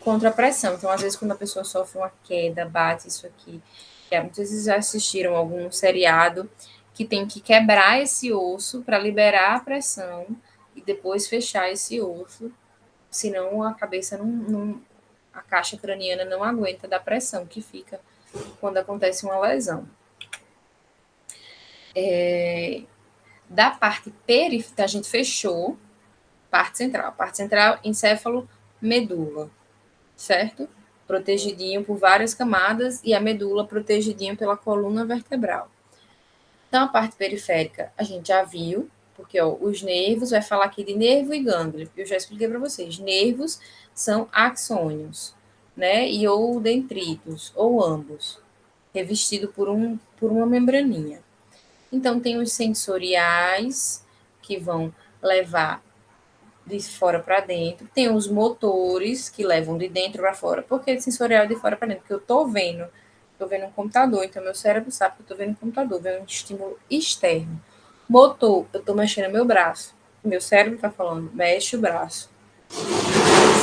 contra pressão. Então, às vezes, quando a pessoa sofre uma queda, bate isso aqui. Muitas vezes já assistiram algum seriado que tem que quebrar esse osso para liberar a pressão e depois fechar esse osso, senão a cabeça a caixa craniana não aguenta da pressão que fica quando acontece uma lesão. Da parte periférica, a gente fechou parte central, encéfalo, medula, certo? Protegidinho por várias camadas e a medula protegidinho pela coluna vertebral. Então, a parte periférica a gente já viu, porque os nervos, vai falar aqui de nervo e gânglio. Eu já expliquei para vocês. Nervos são axônios, né? E ou dendritos, ou ambos, revestido por uma membraninha. Então, tem os sensoriais, que vão levar de fora para dentro. Tem os motores, que levam de dentro para fora. Por que sensorial de fora para dentro? Porque eu estou vendo um computador, então meu cérebro sabe que eu estou vendo um computador, vendo um estímulo externo. Motor, eu estou mexendo meu braço. Meu cérebro está falando, mexe o braço.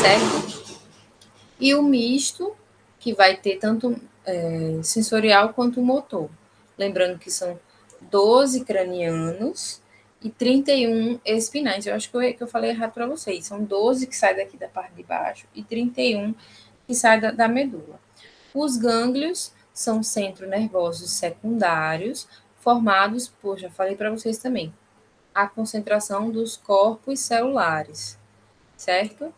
Certo? E o misto, que vai ter tanto sensorial quanto motor. Lembrando que são 12 cranianos e 31 espinais. Eu acho que eu falei errado para vocês. São 12 que saem daqui da parte de baixo e 31 que saem da medula. Os gânglios são centros nervosos secundários, formados por, já falei para vocês também, a concentração dos corpos celulares, certo?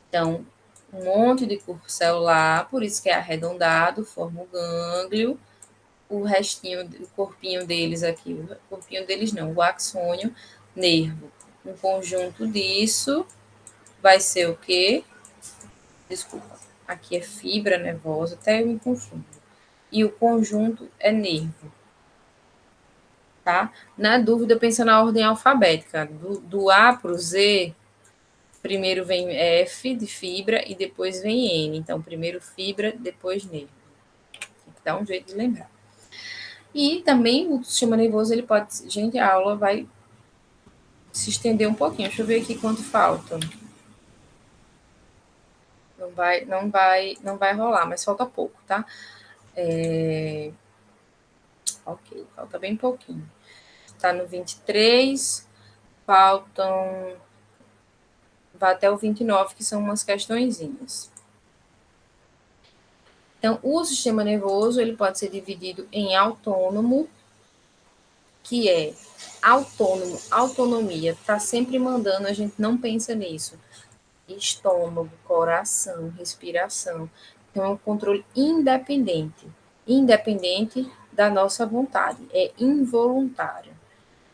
Então, um monte de corpo celular, por isso que é arredondado, forma o gânglio, o restinho, o corpinho deles aqui, o corpinho deles não, o axônio, nervo. Um conjunto disso vai ser o quê? Desculpa, aqui é fibra nervosa, até eu me confundo. E o conjunto é nervo. Tá? Na dúvida, pensa na ordem alfabética. Do A para o Z, primeiro vem F de fibra e depois vem N. Então, primeiro fibra, depois nervo. Tem que dar um jeito de lembrar. E também o sistema nervoso, ele pode... Gente, a aula vai se estender um pouquinho. Deixa eu ver aqui quanto falta. Não vai rolar, mas falta pouco, tá? Ok, falta bem pouquinho. Tá no 23, faltam... Vai até o 29, que são umas questõezinhas. Então, o sistema nervoso, ele pode ser dividido em autônomo, que é autônomo, autonomia, tá sempre mandando, a gente não pensa nisso. Estômago, coração, respiração. Então, é um controle independente da nossa vontade, é involuntário.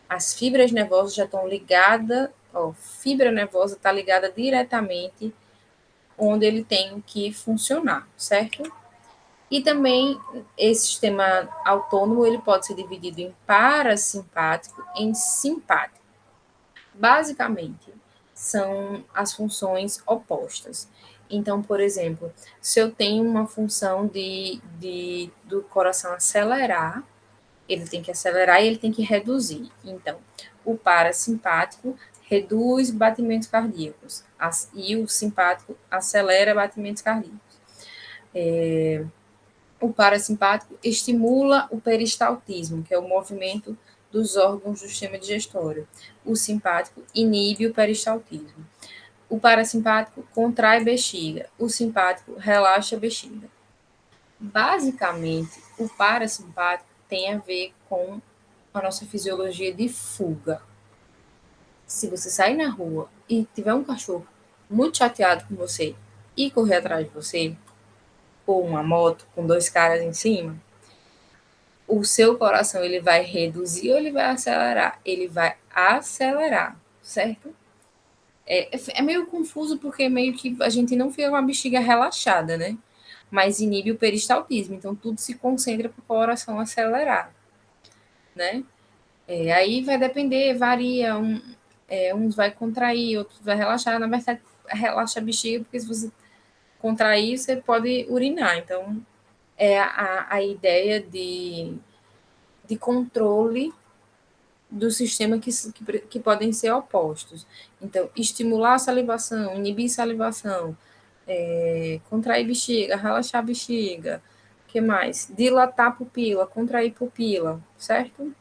As fibras nervosas já estão ligadas, fibra nervosa está ligada diretamente onde ele tem que funcionar, certo? E também esse sistema autônomo, ele pode ser dividido em parasimpático e em simpático. Basicamente, são as funções opostas. Então, por exemplo, se eu tenho uma função do coração acelerar, ele tem que acelerar e ele tem que reduzir. Então, o parasimpático reduz batimentos cardíacos e o simpático acelera batimentos cardíacos. O parasimpático estimula o peristaltismo, que é o movimento dos órgãos do sistema digestório. O simpático inibe o peristaltismo. O parasimpático contrai bexiga. O simpático relaxa a bexiga. Basicamente, o parasimpático tem a ver com a nossa fisiologia de fuga. Se você sair na rua e tiver um cachorro muito chateado com você e correr atrás de você, ou uma moto com dois caras em cima, o seu coração ele vai reduzir ou ele vai acelerar? Ele vai acelerar, certo? É meio confuso porque meio que a gente não fica com a bexiga relaxada, né? Mas inibe o peristaltismo, então tudo se concentra para o coração acelerar, né? Aí vai depender, varia, uns vai contrair, outros vai relaxar. Na verdade, relaxa a bexiga, porque se você contrair, você pode urinar. Então, é a ideia de controle do sistema que podem ser opostos. Então, estimular a salivação, inibir salivação, contrair bexiga, relaxar a bexiga, o que mais? Dilatar a pupila, contrair pupila, certo?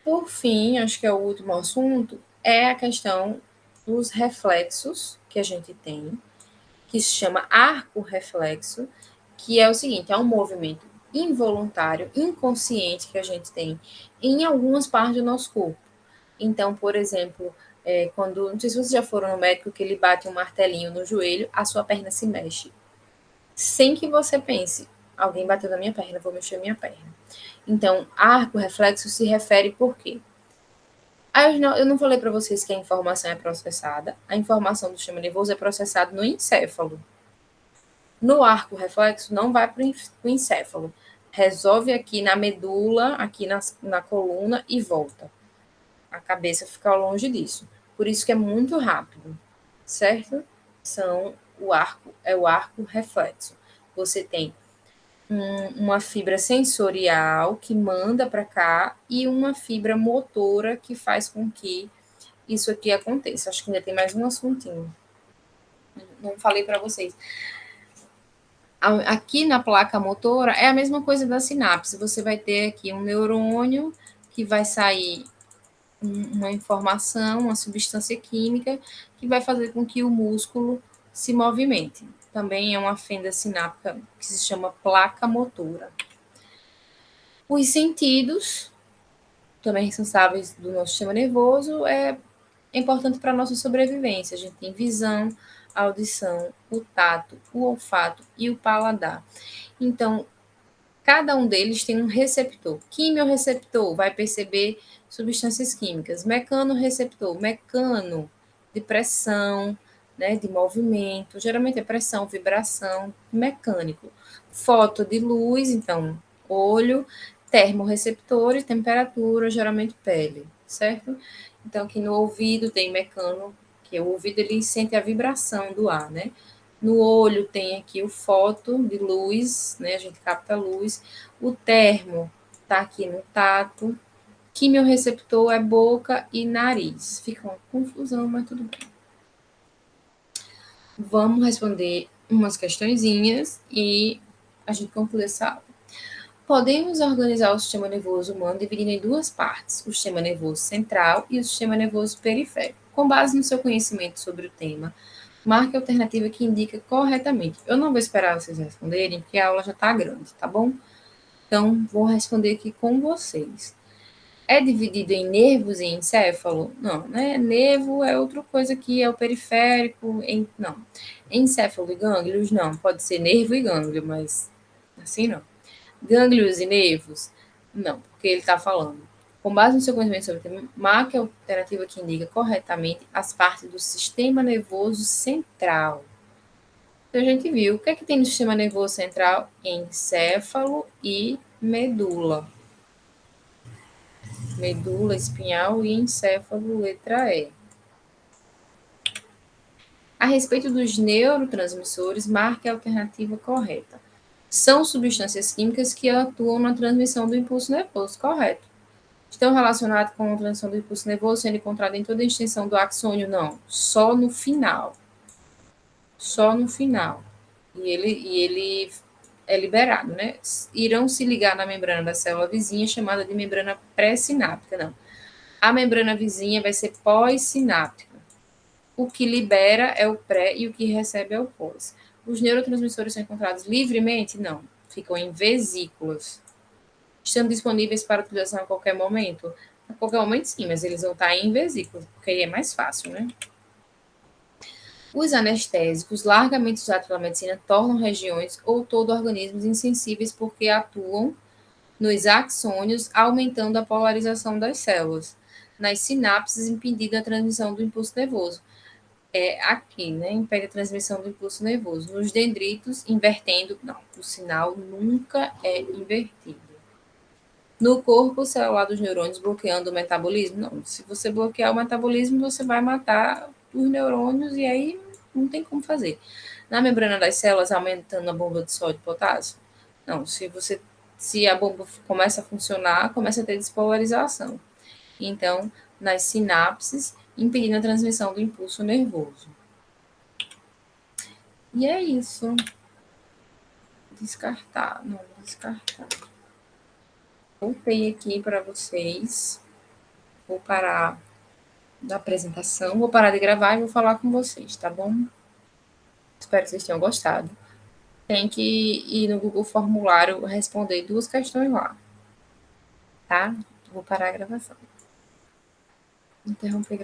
Por fim, acho que é o último assunto, é a questão dos reflexos que a gente tem, que se chama arco reflexo, que é o seguinte, é um movimento involuntário, inconsciente que a gente tem em algumas partes do nosso corpo. Então, por exemplo, quando, não sei se vocês já foram no médico, que ele bate um martelinho no joelho, a sua perna se mexe. Sem que você pense, alguém bateu na minha perna, vou mexer a minha perna. Então, arco reflexo se refere por quê? Eu não falei para vocês que a informação é processada. A informação do sistema nervoso é processada no encéfalo. No arco reflexo, não vai para o encéfalo. Resolve aqui na medula, aqui na coluna e volta. A cabeça fica longe disso. Por isso que é muito rápido, certo? É o arco reflexo. Você tem uma fibra sensorial que manda para cá e uma fibra motora que faz com que isso aqui aconteça. Acho que ainda tem mais um assuntinho. Não falei para vocês. Aqui na placa motora é a mesma coisa da sinapse. Você vai ter aqui um neurônio que vai sair uma informação, uma substância química que vai fazer com que o músculo se movimente. Também é uma fenda sináptica que se chama placa motora. Os sentidos, também responsáveis do nosso sistema nervoso, é importante para a nossa sobrevivência. A gente tem visão, audição, o tato, o olfato e o paladar. Então, cada um deles tem um receptor. Quimiorreceptor vai perceber substâncias químicas. Mecanorreceptor, mecano, de pressão, né, de movimento. Geralmente é pressão, vibração, mecânico. Foto de luz, então, olho. Termorreceptores, temperatura, geralmente pele, certo? Então, aqui no ouvido tem mecano, que o ouvido ele sente a vibração do ar, né? No olho tem aqui o foto de luz, né? A gente capta a luz. O termo tá aqui no tato. Quimiorreceptor é boca e nariz. Fica uma confusão, mas tudo bem. Vamos responder umas questõezinhas e a gente conclui essa aula. Podemos organizar o sistema nervoso humano dividindo em duas partes, o sistema nervoso central e o sistema nervoso periférico. Com base no seu conhecimento sobre o tema, marque a alternativa que indica corretamente. Eu não vou esperar vocês responderem, porque a aula já está grande, tá bom? Então, vou responder aqui com vocês. É dividido em nervos e encéfalo? Não, né? Nervo é outra coisa que é o periférico. Não. Encéfalo e gânglios? Não. Pode ser nervo e gânglio, mas assim não. Gânglios e nervos? Não, porque ele está falando. Com base no seu conhecimento sobre o tema, marque a alternativa que indica corretamente as partes do sistema nervoso central. Então, a gente viu o que é que tem no sistema nervoso central? Encéfalo e medula. Medula espinhal e encéfalo, letra E. A respeito dos neurotransmissores, marque a alternativa correta. São substâncias químicas que atuam na transmissão do impulso nervoso, correto. Estão relacionados com a transmissão do impulso nervoso, sendo encontrado em toda a extensão do axônio? Não, só no final. Só no final. E ele é liberado, né? Irão se ligar na membrana da célula vizinha, chamada de membrana pré-sináptica, não. A membrana vizinha vai ser pós-sináptica. O que libera é o pré e o que recebe é o pós. Os neurotransmissores são encontrados livremente? Não. Ficam em vesículas. Estão disponíveis para utilização a qualquer momento? A qualquer momento, sim, mas eles vão estar em vesículas, porque aí é mais fácil, né? Os anestésicos, largamente usados pela medicina, tornam regiões ou todo organismos insensíveis porque atuam nos axônios, aumentando a polarização das células. nas sinapses, impedindo a transmissão do impulso nervoso. Aqui, né? Impede a transmissão do impulso nervoso. Nos dendritos, invertendo. Não, o sinal nunca é invertido. No corpo celular dos neurônios, bloqueando o metabolismo. Não, se você bloquear o metabolismo, você vai matar os neurônios e aí não tem como fazer. Na membrana das células, aumentando a bomba de sódio e potássio. Não, se a bomba começa a funcionar, começa a ter despolarização. Então, nas sinapses, impedindo a transmissão do impulso nervoso. E é isso. Descartar. Não, descartar. Voltei aqui para vocês. Vou parar da apresentação, vou parar de gravar e vou falar com vocês, tá bom? Espero que vocês tenham gostado. Tem que ir no Google Formulário responder 2 questões lá, tá? Vou parar a gravação. Interromper.